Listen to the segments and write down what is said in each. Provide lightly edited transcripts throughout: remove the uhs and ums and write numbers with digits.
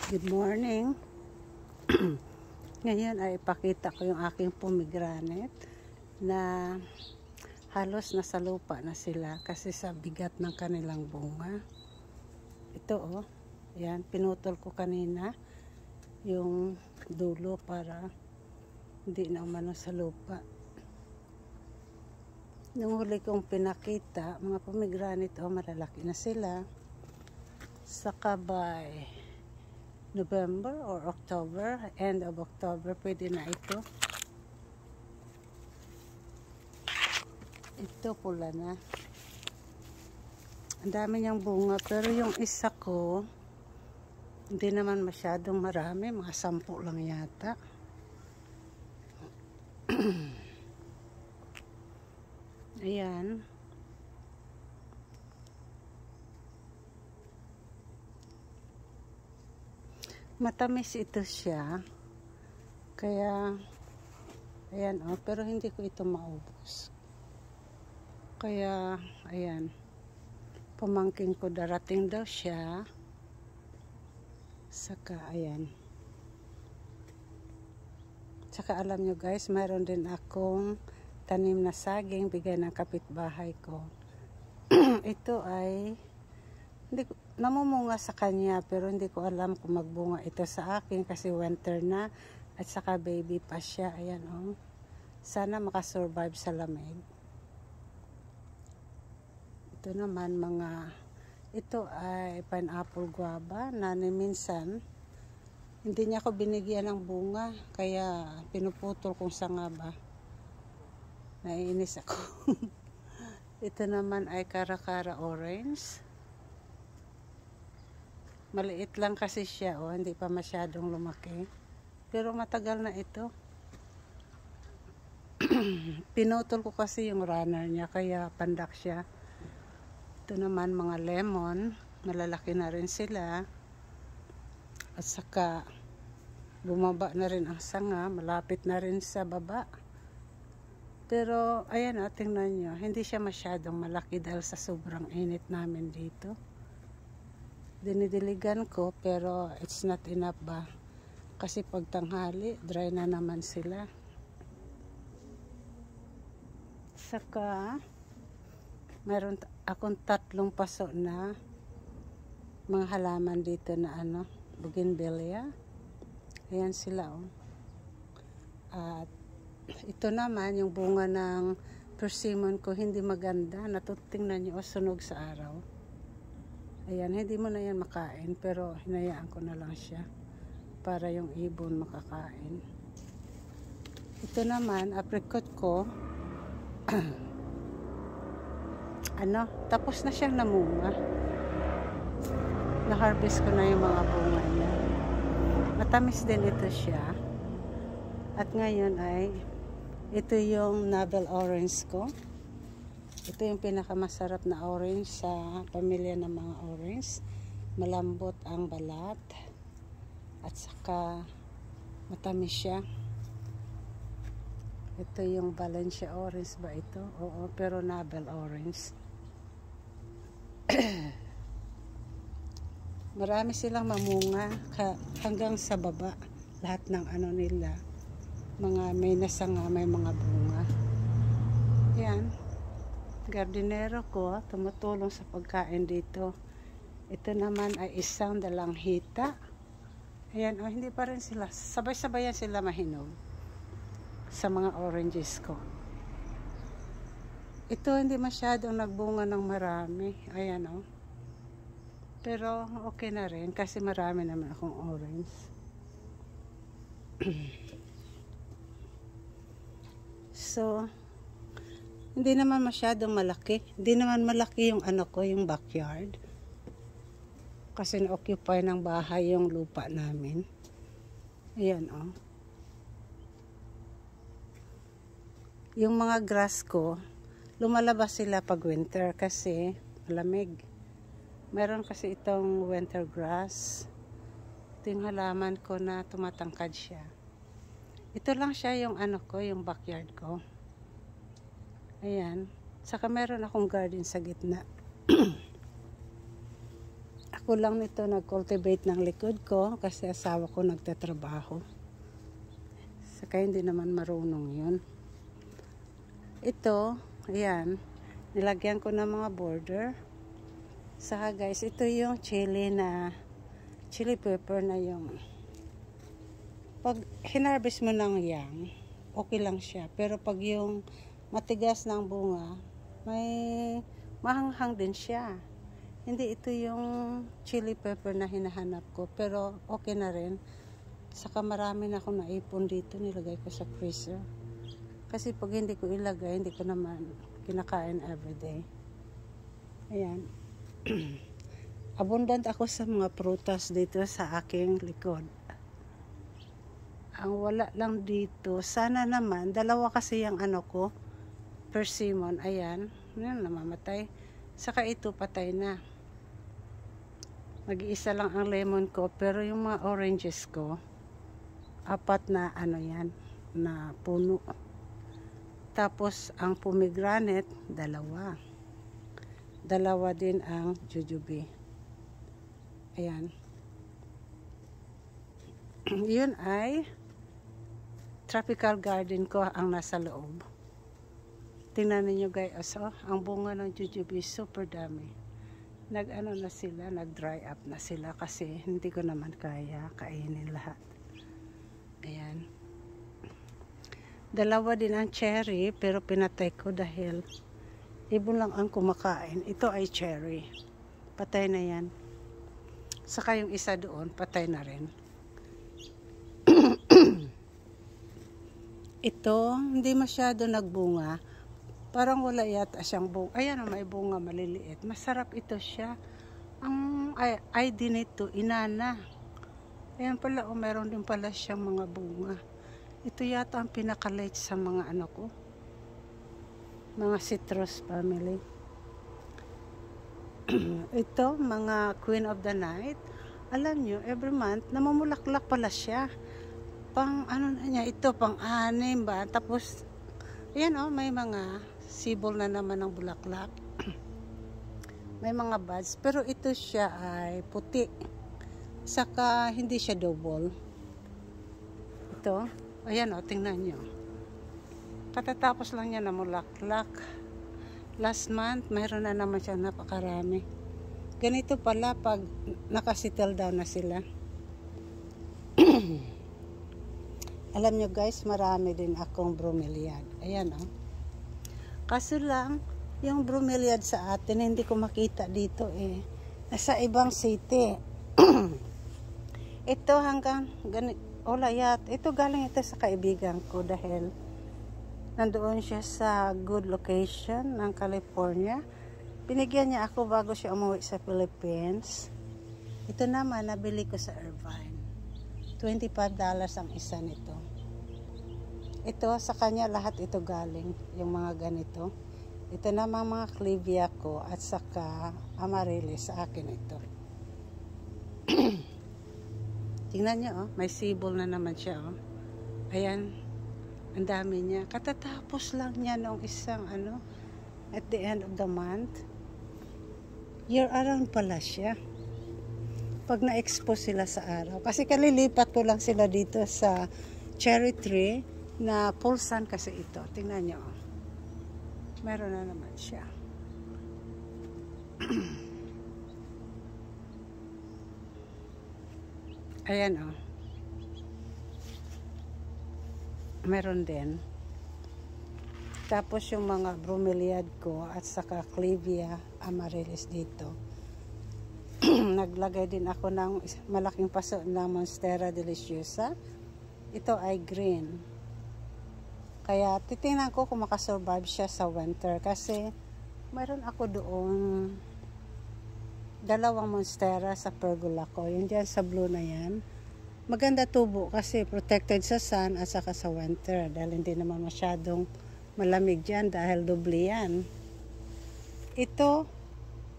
Good morning. Ngayon ay ipakita ko yung aking pomegranate na halos nasa lupa na sila kasi sa bigat ng kanilang bunga. Ito yan, pinutol ko kanina yung dulo para hindi na umano sa lupa. Nung huli kong pinakita, mga pomegranate malalaki na sila. Saka by November or October, end of October, pwede na ito. Ito pula na. Ang dami niyang bunga, pero yung isa ko, hindi naman masyadong marami, mga 10 lang yata. Ayan. Matamis ito siya. Kaya, ayan pero hindi ko ito maubos. Kaya, ayan. Pamangkin ko darating daw siya. Saka, ayan. Saka alam nyo guys, mayroon din akong tanim na saging, bigay ng kapitbahay ko. Ito ay namumunga sa kanya, pero hindi ko alam kung magbunga ito sa akin kasi winter na at saka baby pa siya. Ayan sana makasurvive sa lamig. Ito naman ito ay pineapple guava na minsan hindi niya ako binigyan ng bunga kaya pinuputol kong sanga ba. Naiinis ako. Ito naman ay karakara orange. Maliit lang kasi siya, hindi pa masyadong lumaki. Pero matagal na ito. Pinutol ko kasi yung runner niya, kaya pandak siya. Ito naman mga lemon, malalaki na rin sila. At saka, bumaba na rin ang sanga, malapit na rin sa baba. Pero, ayan tingnan nyo, hindi siya masyadong malaki dahil sa sobrang init namin dito. Dinidiligan ko pero it's not enough ba kasi pag tanghali dry na naman sila. Saka meron akong 3 paso na mga halaman dito na bougainvillea. Ayan sila at ito naman yung bunga ng persimmon ko hindi maganda, natutingnan nyo sunog sa araw. Ayan, hindi mo na yan makain, pero hinayaan ko na lang siya para yung ibon makakain. Ito naman, apricot ko, tapos na siyang namunga. Na-harvest ko na yung mga bunga niya. Matamis din ito siya. At ngayon ay, ito yung navel orange ko. Ito yung pinakamasarap na orange sa pamilya ng mga orange. Malambot ang balat. At saka matamis siya. Ito yung Valencia orange ba ito? Oo, pero navel orange. Marami silang mamunga hanggang sa baba. Lahat ng nila. Mga may nasanga, may mga bunga. Yan. Gardinero ko tumutulong sa pagkain dito. Ito naman ay isang dalanghita. Ayan, hindi pa rin sila. Sabay-sabayan sila mahinog sa mga oranges ko. Ito hindi masyadong nagbunga ng marami. Ayan pero okay na rin kasi marami naman akong orange. So hindi naman masyadong malaki. Hindi naman malaki yung yung backyard. Kasi na-occupy ng bahay yung lupa namin. Ayan Yung mga grass ko, lumalabas sila pag winter kasi malamig. Meron kasi itong winter grass. Ito yung halaman ko na tumatangkad siya. Ito lang siya yung yung backyard ko. Ayan. Saka meron akong garden sa gitna. Ako lang nito nag-cultivate ng likod ko kasi asawa ko nagtatrabaho. Saka hindi naman marunong yun. Ito, ayan, nilagyan ko ng mga border. Saka guys, ito yung chili pepper na yung pag hinarvest mo ng yang, okay lang siya. Pero pag yung matigas ng bunga, may mahanghang din siya. Hindi ito yung chili pepper na hinahanap ko, pero okay na rin. Saka marami na akong naipon dito, nilagay ko sa freezer. Kasi pag hindi ko ilagay, hindi ko naman kinakain everyday. Ayan. Abundant ako sa mga prutas dito sa aking likod. Ang wala lang dito, sana naman, dalawa kasi yung ano ko, persimmon, ayan, namamatay. Saka ito patay na. Mag-iisa lang ang lemon ko, pero yung mga oranges ko, 4 na ano yan, na puno. Tapos ang pomegranate, 2. 2 din ang jujube. Ayan. Yun ay tropical garden ko ang nasa loob. Tingnan niyo guys, ang bunga ng jujube super dami. Nag-ano na sila, nag-dry up na sila kasi hindi ko naman kaya kainin lahat. Ayan. 2 din ang cherry pero pinatay ko dahil ibon lang ang kumakain. Ito ay cherry. Patay na yan. Saka yung isa doon, patay na rin. Ito, hindi masyado nagbunga. Parang wala yata siyang bunga. Ayan, may bunga maliliit. Masarap ito siya. Ang ID nito, inana. Ayan pala, meron din pala siyang mga bunga. Ito yata ang pinaka-late sa mga ano ko. Mga citrus family. Ito, mga Queen of the Night. Alam nyo, every month, namumulaklak pala siya. Pang, ano na niya, ito, pang-6 ba? Tapos, ayan may mga sibol na naman ng bulaklak. May mga buds. Pero ito siya ay puti. Saka hindi siya double. Ito. Ayan tingnan nyo. Patatapos lang niya na bulaklak. Last month, mayroon na naman siya napakarami. Ganito pala pag nakasettle down na sila. Alam nyo guys, marami din akong bromeliad. Ayan Kaso lang, yung bromeliad sa atin, hindi ko makita dito Nasa ibang city. Ito hanggang, ito galing ito sa kaibigan ko dahil nandoon siya sa good location ng California. Binigyan niya ako bago siya umuwi sa Philippines. Ito naman, nabili ko sa Irvine. $25 ang isa nito. Ito, sa kanya lahat ito galing, yung mga ganito. Ito naman mga clivia ko at saka amaryllis sa akin ito. Tingnan nyo, may sibol na naman siya. Ayan, ang dami niya. Katatapos lang niya noong isang at the end of the month. Year around pala siya. Pag na-expose sila sa araw. Kasi kalilipat ko lang sila dito sa cherry tree na pulsan kasi ito. Tingnan nyo. Meron na naman siya. Ayan meron din. Tapos yung mga bromeliad ko at saka clivia amaryllis dito. Naglagay din ako ng malaking paso ng Monstera Deliciosa. Ito ay green. Kaya titingnan ko kung makasurvive siya sa winter. Kasi mayroon ako doon 2 Monstera sa pergola ko. Yung dyan sa blue na yan. Maganda tubo kasi protected sa sun at saka sa winter. Dahil hindi naman masyadong malamig dyan dahil doble yan. Ito,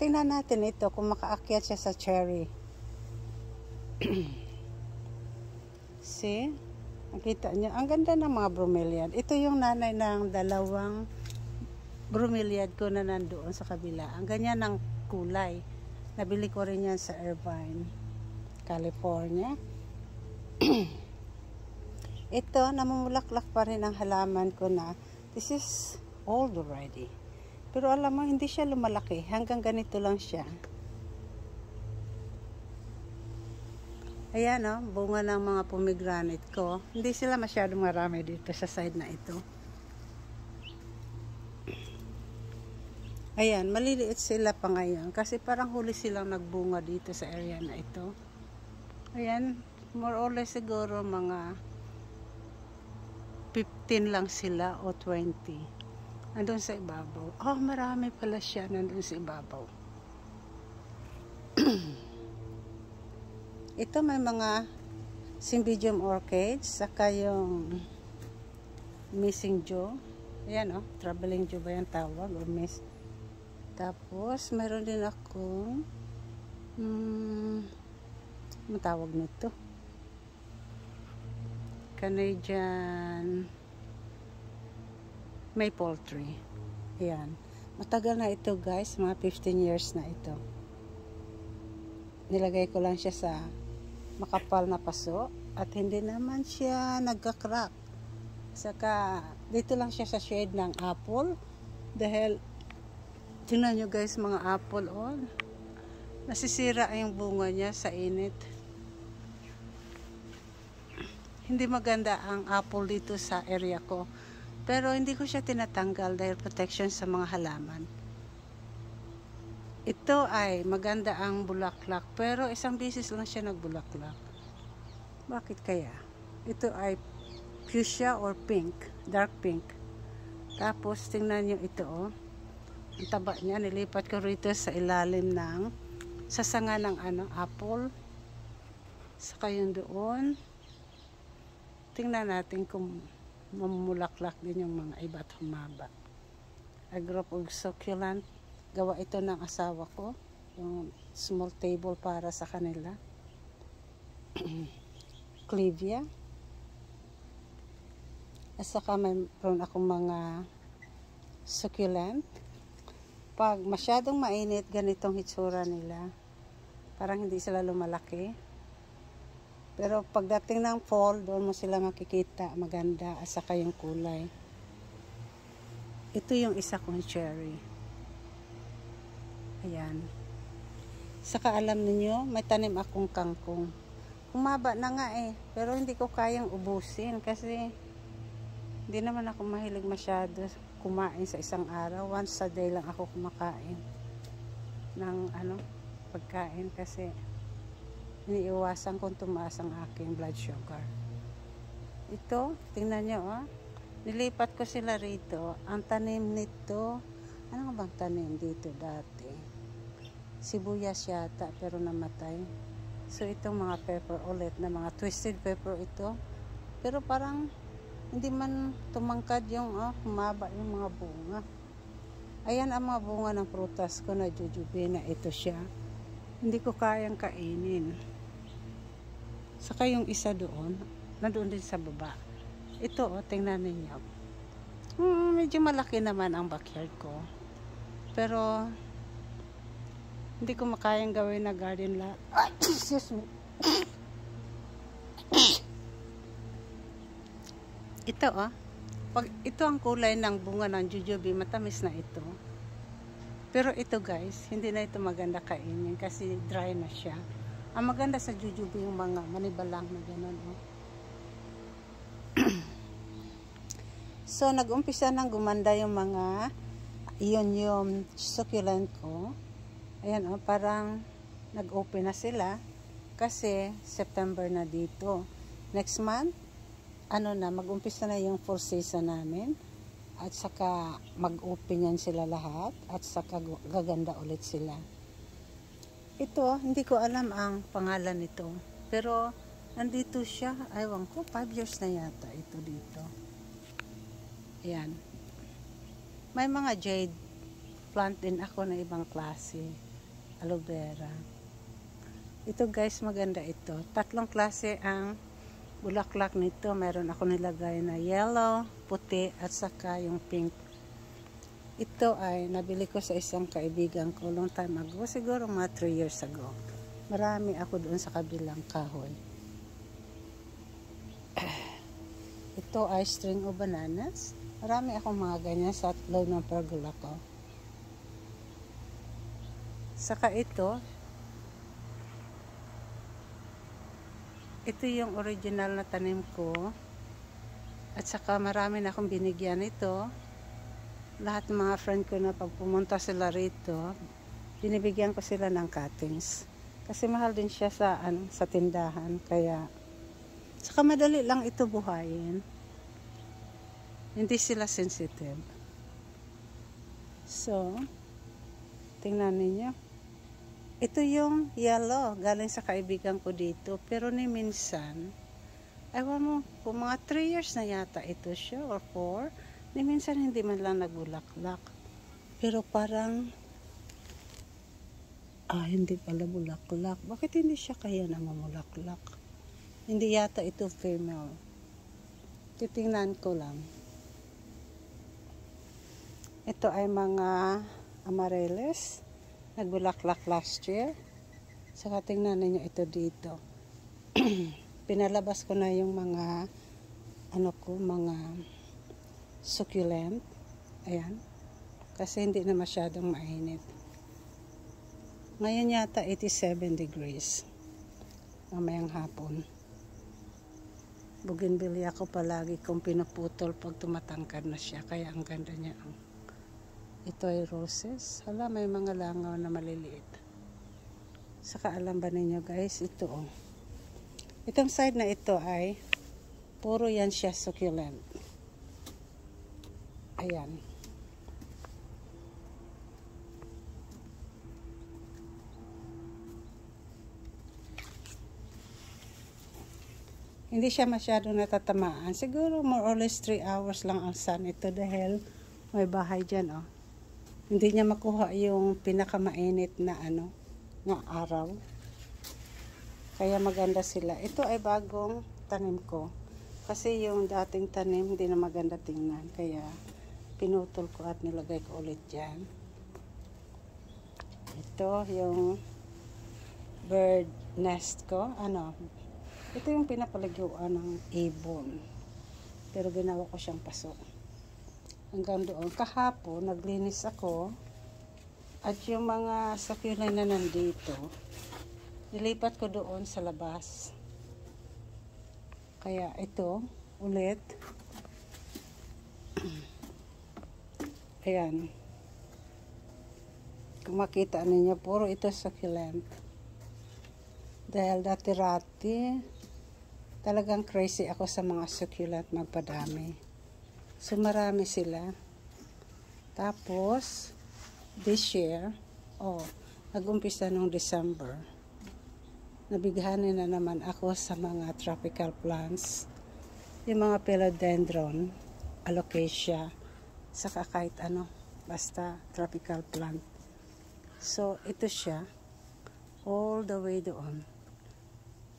tingnan natin ito kung makaakyat siya sa cherry. See? Nakita niyo, ang ganda ng mga bromeliad. Ito yung nanay ng 2 bromeliad ko na nandoon sa kabila. Ang ganyan ng kulay. Nabili ko rin yan sa Irvine, California. Ito, namumulaklak pa rin ang halaman ko na this is old already. Pero alam mo, hindi siya lumalaki. Hanggang ganito lang siya. Ayan o, bunga ng mga pomegranate ko. Hindi sila masyadong marami dito sa side na ito. Ayan, maliliit sila pa ngayon. Kasi parang huli silang nagbunga dito sa area na ito. Ayan, more or less siguro mga 15 lang sila o 20. Nandun sa ibabaw. Oh, marami pala siya nandun sa ibabaw. Ito may mga Cymbidium orchids, saka yung Missing Joe. Ayan Traveling Joe ba yung tawag? O miss. Tapos, meron din akong matawag nito. Canadian maple tree. Ayan. Matagal na ito guys, mga 15 years na ito. Nilagay ko lang siya sa makapal na paso at hindi naman siya nagka-crack. Saka dito lang siya sa shade ng apple dahil tingnan nyo guys mga apple nasisira yung bunga niya sa init. Hindi maganda ang apple dito sa area ko. Pero hindi ko siya tinatanggal dahil protection sa mga halaman. Ito ay maganda ang bulaklak. Pero isang beses lang siya nagbulaklak. Bakit kaya? Ito ay fuchsia or pink. Dark pink. Tapos tingnan nyo ito Ang taba niya. Nilipat ko rito sa ilalim ng sasanga ng apple. Saka yun doon. Tingnan natin kung mamulaklak din yung mga iba't humaba. A group of succulent. Gawa ito ng asawa ko. Yung small table para sa kanila. Clivia. At saka mayroon akong mga succulent. Pag masyadong mainit, ganitong hitsura nila. Parang hindi sila lumalaki. Pero pagdating ng fall, doon mo sila makikita maganda at saka yung kulay. Ito yung isa kong cherry. Ayan. Saka alam niyo, may tanim akong kangkong. Humaba na nga pero hindi ko kayang ubusin kasi hindi naman ako mahilig masyado kumain sa isang araw. Once a day lang ako kumakain ng pagkain kasi iniiwasan kong tumaas ang aking blood sugar. Ito, tingnan nyo nilipat ko sila rito. Ang tanim nito, ano bang tanim dito dati? Sibuyas yata pero namatay. So itong mga pepper ulit na mga twisted pepper ito. Pero parang hindi man tumangkad yung humaba yung mga bunga. Ayan ang mga bunga ng prutas ko na jujubina. Ito siya. Hindi ko kayang kainin. Saka yung isa doon, nandoon din sa baba. Ito tingnan ninyo. Medyo malaki naman ang backyard ko. Pero hindi ko makayang gawin na garden lot. Excuse me. Ito pag ito ang kulay ng bunga ng jujube, matamis na ito. Pero ito guys, hindi na ito maganda kainin kasi dry na siya. Ang maganda sa jujube yung mga manibalang na gano'n. So nag-umpisa nang gumanda yung mga yung succulent ko. Ayan parang nag-open na sila kasi September na dito. Next month, mag-umpisa na yung full season namin. At saka mag-open yan sila lahat. At saka gaganda ulit sila. Ito, hindi ko alam ang pangalan nito. Pero, nandito siya. Aywan ko, 5 years na yata ito dito. Ayan. May mga jade plant din ako na ibang klase. Aloe vera. Ito guys, maganda ito. 3 klase ang bulaklak nito. Meron ako nilagay na yellow, puti, at saka yung pink. Ito ay nabili ko sa isang kaibigan ko long time ago, siguro mga 3 years ago. Marami ako doon sa kabilang kahoy. Ito ay string of bananas. Marami akong mga ganyan sa loob ng pergola ko. Saka ito yung original na tanim ko. At saka marami na akong binigyan ito. Lahat ng mga friend ko na pag pumunta sila rito, binibigyan ko sila ng cuttings. Kasi mahal din siya sa tindahan. Kaya, saka madali lang ito buhayin. Hindi sila sensitive. So, tingnan ninyo. Ito yung yellow, galing sa kaibigan ko dito. Pero ni minsan, ewan mo, kung mga 3 years na yata ito siya, or 4, ni minsan hindi man lang nagbulaklak. Pero parang, hindi pala bulaklak. Bakit hindi siya kaya namamulaklak? Hindi yata ito female. Titingnan ko lang. Ito ay mga amaryllis. Nagbulaklak last year. Saka tingnan ninyo ito dito. Pinalabas ko na yung mga mga succulent. Ayan. Kasi hindi na masyadong mainit. Ngayon yata 87 degrees. Mamayang hapon. Bougainvillea ko palagi kung pinuputol pag tumatangkad na siya. Kaya ang ganda niya. Ito ay roses. Hala, may mga langaw na maliliit. Saka alam ba ninyo guys, ito Itong side na ito ay puro yan siya succulent. Ayan. Hindi siya masyadong natatamaan. Siguro more or less 3 hours lang ang sun ito dahil may bahay dyan Hindi niya makuha yung pinakamainit na na araw. Kaya maganda sila. Ito ay bagong tanim ko. Kasi yung dating tanim hindi na maganda tingnan. Kaya pinutol ko at nilagay ko ulit dyan. Ito yung bird nest ko. Ito yung pinapaliguan ng ibon. Pero ginawa ko siyang paso. Hanggang doon. Kahapon, naglinis ako. At yung mga succulent na nandito, nilipat ko doon sa labas. Kaya ito, ulit. Ayan. Kung makita ninyo, puro ito succulent. Dahil dati-rati, talagang crazy ako sa mga succulent magpadami. So, marami sila. Tapos, this year, nag-umpisa nung December. Nabighanin na naman ako sa mga tropical plants. Yung mga philodendron, alocasia, saka kahit basta tropical plant. So, ito siya, all the way doon.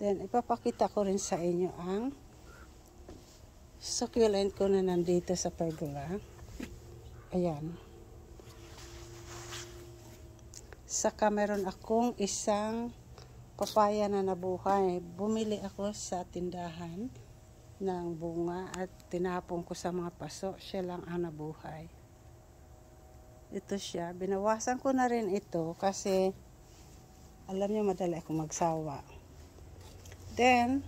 Then, ipapakita ko rin sa inyo ang succulent ko na nandito sa pergola. Ayan. Saka meron akong isang papaya na nabuhay. Bumili ako sa tindahan ng bunga at tinapon ko sa mga paso. Siya lang ang nabuhay. Ito siya. Binawasan ko na rin ito kasi alam niyo madali akong magsawa. Then,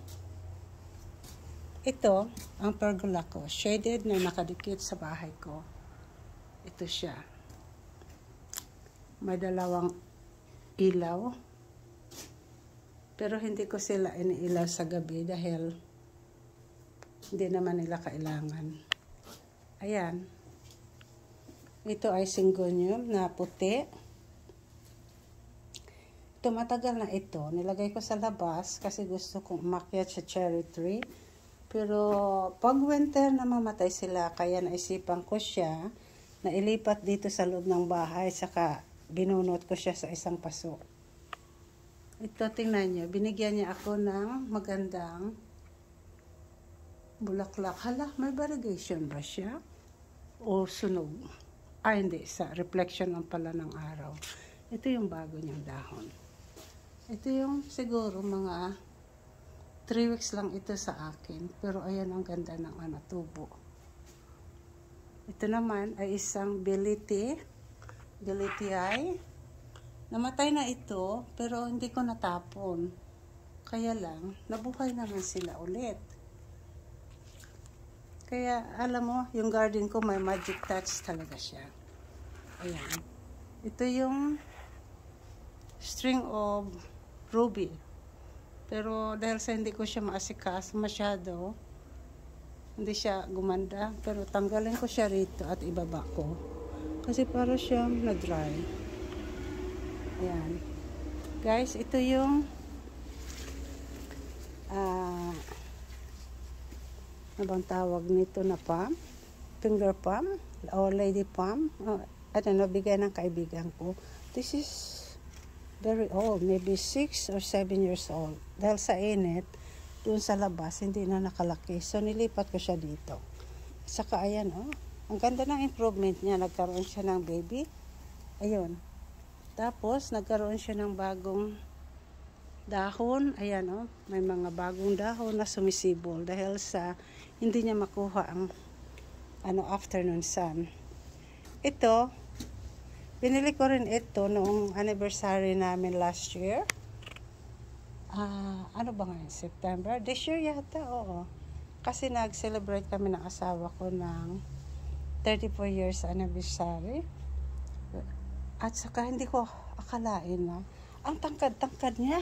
ito, ang pergola ko, shaded na nakadikit sa bahay ko. Ito siya. May 2 ilaw. Pero hindi ko sila iniilaw sa gabi dahil hindi naman nila kailangan. Ayan. Ito ay syngonium na puti. Ito matagal na ito. Nilagay ko sa labas kasi gusto kong umakyat sa cherry tree. Pero pag winter na mamatay sila, kaya naisipan ko siya na ilipat dito sa loob ng bahay, saka binunot ko siya sa isang paso. Ito, tingnan nyo, binigyan niya ako ng magandang bulaklak. Hala, may variegation ba siya? O sunog? Hindi, sa reflection lang pala ng araw. Ito yung bago niyang dahon. Ito yung siguro mga 3 weeks lang ito sa akin. Pero ayan ang ganda ng tubo. Ito naman ay isang Bility eye. Namatay na ito, pero hindi ko natapon. Kaya lang, nabuhay naman sila ulit. Kaya, alam mo, yung garden ko may magic touch talaga siya. Ayan. Ito yung string of ruby. Pero dahil sa hindi ko siya maasikas masyado, hindi siya gumanda. Pero tanggalin ko siya rito at ibaba ko. Kasi para siyang na-dry. Ayan. Guys, ito yung ano bang tawag nito na palm? Finger palm? O lady palm? Bigay ng kaibigan ko. This is very old. Maybe 6 or 7 years old. Dahil sa init, doon sa labas, hindi na nakalaki. So, nilipat ko siya dito. Saka, ayan, ang ganda ng improvement niya. Nagkaroon siya ng baby. Ayun. Tapos, nagkaroon siya ng bagong dahon. Ayan, may mga bagong dahon na sumisibol. Dahil sa hindi niya makuha ang afternoon sun. Ito, binili ko rin ito noong anniversary namin last year. Ano ba ngayon? September? This year yata, oo. Kasi nag-celebrate kami ng asawa ko ng 34 years anniversary. At saka hindi ko akalain na ang tangkad-tangkad niya.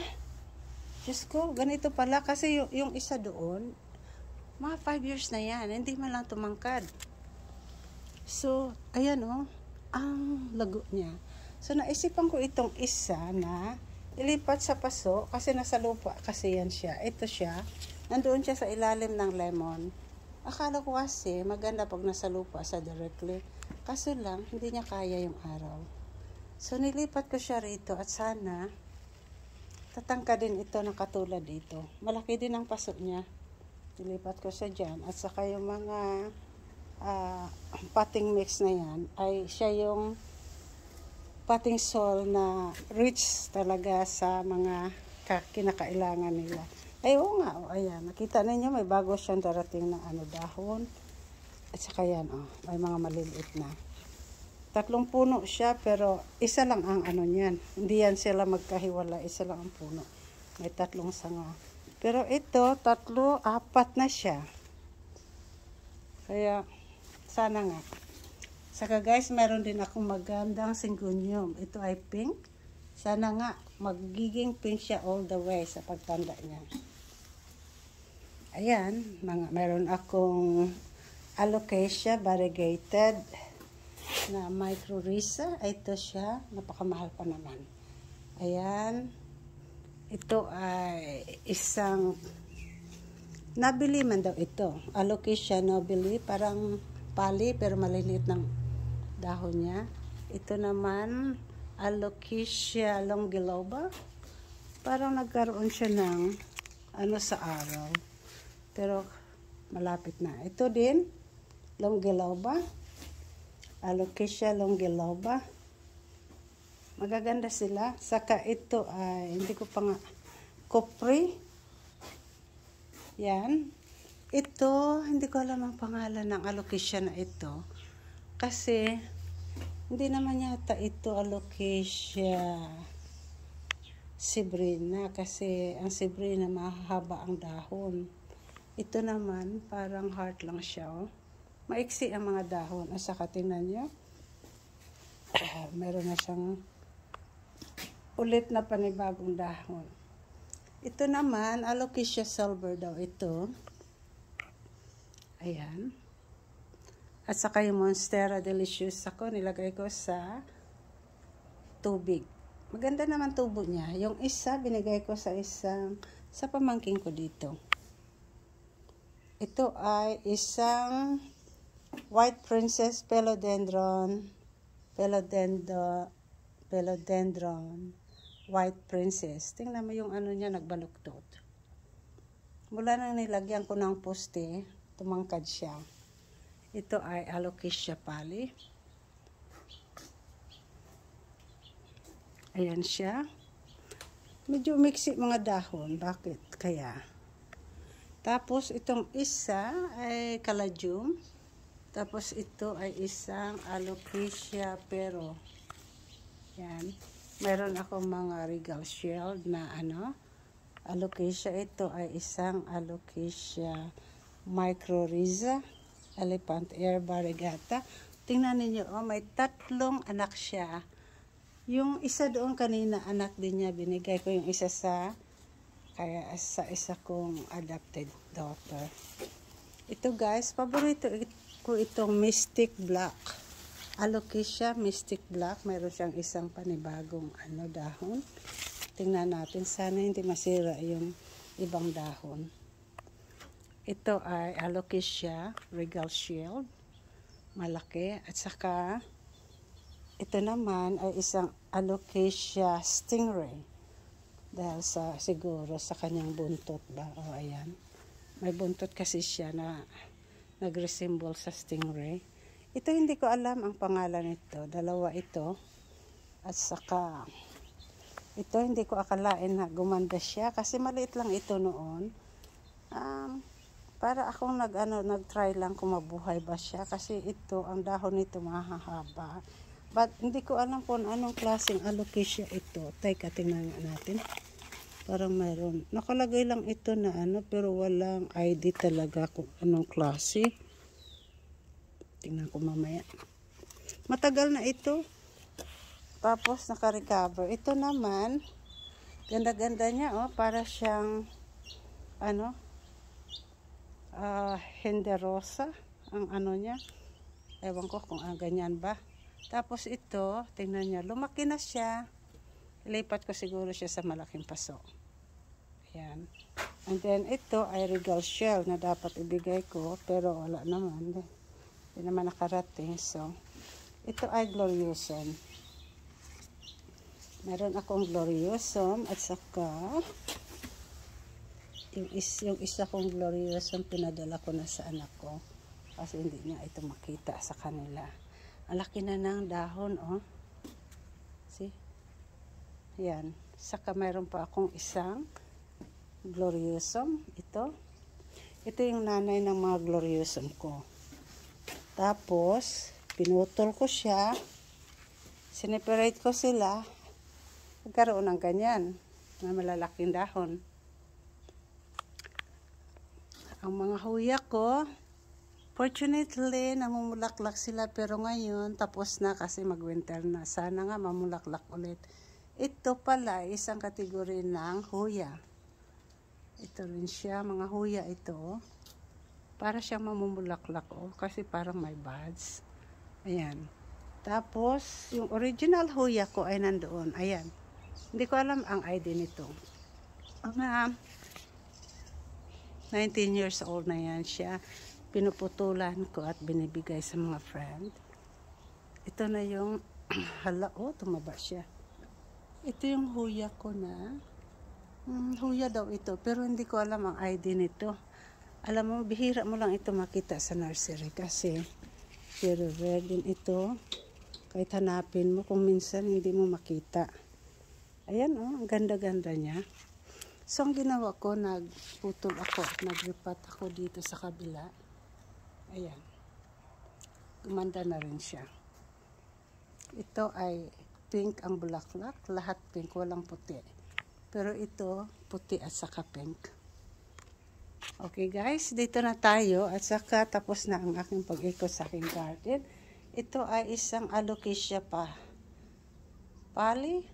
Diyos ko, ganito pala. Kasi yung isa doon, mga 5 years na yan. Hindi man lang tumangkad. So, ayan ang lago niya. So, naisipan ko itong isa na ilipat sa paso kasi nasa lupa kasi yan siya. Ito siya. Nandoon siya sa ilalim ng lemon. Akala ko kasi maganda pag nasa lupa sa directly. Kaso lang, hindi niya kaya yung araw. So, nilipat ko siya rito at sana tatangka din ito na katulad dito. Malaki din ang paso niya. Nilipat ko siya dyan. At saka yung mga potting mix na yan ay siya yung potting soil na rich talaga sa mga kinakailangan nila. Ay, oo nga. Ayan. Nakita ninyo, may bago siyang darating na dahon. At saka yan, may mga maliliit na. 3 puno siya, pero isa lang ang niyan. Hindi yan sila magkahiwala. Isa lang ang puno. May 3 sanga. Pero ito, 3, 4 na siya. Kaya, sana nga. Saka guys, meron din akong magandang syngonium. Ito ay pink. Sana nga, magiging pink siya all the way sa pagtanda niya. Ayan, meron akong alocasia variegated na microrhiza. Ito siya, napakamahal pa naman. Ayan. Ito ay isang nabili man daw ito. Alocasia nobili, parang pali pero maliliit ng dahon niya. Ito naman Alocasia longiloba. Parang nagkaroon siya ng sa araw. Pero malapit na. Ito din longiloba. Alocasia longiloba. Magaganda sila. Saka ito ay, hindi ko pa nga, kopri. Yan. Ito, hindi ko alam ang pangalan ng alocasia na ito. Kasi, hindi naman yata ito alocasia sibrina. Kasi, ang sibrina mahaba ang dahon. Ito naman, parang heart lang siya. Maiksi ang mga dahon. At saka, tingnan nyo. Meron na siyang ulit na panibagong dahon. Ito naman, alocasia silver daw ito. Ayan. At saka yung Monstera delicious ako, nilagay ko sa tubig. Maganda naman tubo niya. Yung isa, binigay ko sa pamangking ko dito. Ito ay isang White Princess Philodendron White Princess. Tingnan mo yung niya, nagbaluktot. Mula nang nilagyan ko ng poste, tumangkad siya. Ito ay Alocasia pali. Ayan siya. Medyo mixi mga dahon. Bakit kaya? Tapos itong isa ay caladium. Tapos ito ay isang alocasia pero yan. Mayroon akong mga regal shield na alocasia. Ito ay isang alocasia mycorrhiza, elephant ear variegata. Tingnan ninyo, may 3 anak siya. Yung isa doon kanina, anak din niya, binigay ko yung isa sa isa kong adopted daughter. Ito guys, paborito ko itong Mystic Black. Alocasia Mystic Black. Mayroon siyang isang panibagong dahon. Tingnan natin, sana hindi masira yung ibang dahon. Ito ay Alocasia Regal Shield. Malaki. At saka, ito naman ay isang Alocasia Stingray. Dahil siguro sa kanyang buntot ba. O ayan. May buntot kasi siya na nag-resemble sa stingray. Ito hindi ko alam ang pangalan nito. 2 ito. At saka, ito hindi ko akalain na gumanda siya. Kasi maliit lang ito noon. Para akong nag-try lang kung mabuhay ba siya. Kasi ito, ang dahon nito mahahaba. But hindi ko alam kung anong klaseng alocasia ito. Teka, tingnan natin. Parang mayroon. Nakalagay lang ito na pero walang ID talaga kung anong klase. Tingnan ko mamaya. Matagal na ito. Tapos naka-recover. Ito naman, ganda-ganda niya, para siyang henderosa ang niya. Ewan ko kung ganyan ba. Tapos ito, tingnan niya, lumaki na siya. Ilipat ko siguro siya sa malaking paso. Ayan. And then, ito ay regal shell na dapat ibigay ko. Pero wala naman. Hindi naman nakarating. So, ito ay gloriosum. Meron akong gloriosum. At saka, yung isa kong gloriosum, pinadala ko na sa anak ko. Kasi hindi niya ito makita sa kanila. Ang laki na ng dahon, See? Yan. Saka mayroon pa akong isang gloriosum. Ito yung nanay ng mga gloriosum ko. Tapos, pinutol ko siya. Sineparate ko sila. Nagkaroon ng ganyan na malalaking dahon. Ang mga huya ko, fortunately, namumulaklak sila. Pero ngayon, tapos na kasi mag-winter na. Sana nga mamulaklak ulit. Ito pala, isang kategory ng huya. Ito rin siya, mga huya ito. Para siyang mamumulaklak, kasi parang may buds. Ayan. Tapos, yung original huya ko ay nandoon. Ayan. Hindi ko alam ang ID nito. 19 years old na yan siya. Pinuputulan ko at binibigay sa mga friend. Ito na yung, tumaba siya. Ito yung huya ko na. Huya daw ito, pero hindi ko alam ang ID nito. Alam mo, bihira mo lang ito makita sa nursery kasi pero rare din ito. Kahit hanapin mo, kung minsan hindi mo makita. Ayan, ang ganda-ganda niya. So, ang ginawa ko, nagputol ako, nagripat ako dito sa kabila. Ayan. Gumanda na rin siya. Ito ay pink ang bulaklak. Lahat pink, walang puti. Pero ito, puti at saka pink. Okay guys, dito na tayo. At saka tapos na ang aking pag-ikot sa aking garden. Ito ay isang alocasia pali?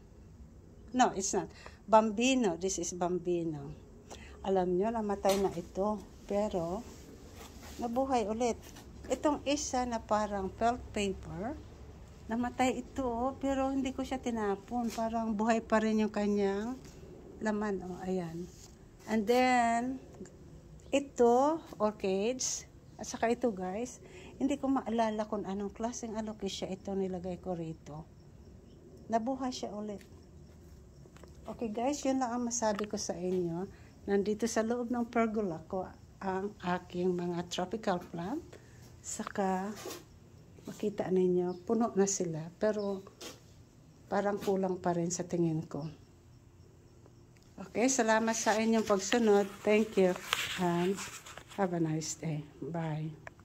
No, it's not. Bambino. This is bambino. Alam nyo, namatay na ito. Pero, nabuhay ulit. Itong isa na parang felt paper, namatay ito, pero hindi ko siya tinapon. Parang buhay pa rin yung kanyang laman. Ayan. And then, ito, orchids. At saka ito guys, hindi ko maalala kung anong klaseng alocasia ito nilagay ko rito. Nabuhay siya ulit. Okay guys, yun lang ang masabi ko sa inyo. Nandito sa loob ng pergola ko ang aking mga tropical plant. Saka, makita ninyo, puno na sila. Pero, parang kulang pa rin sa tingin ko. Okay, salamat sa inyong pagsunod. Thank you and have a nice day. Bye.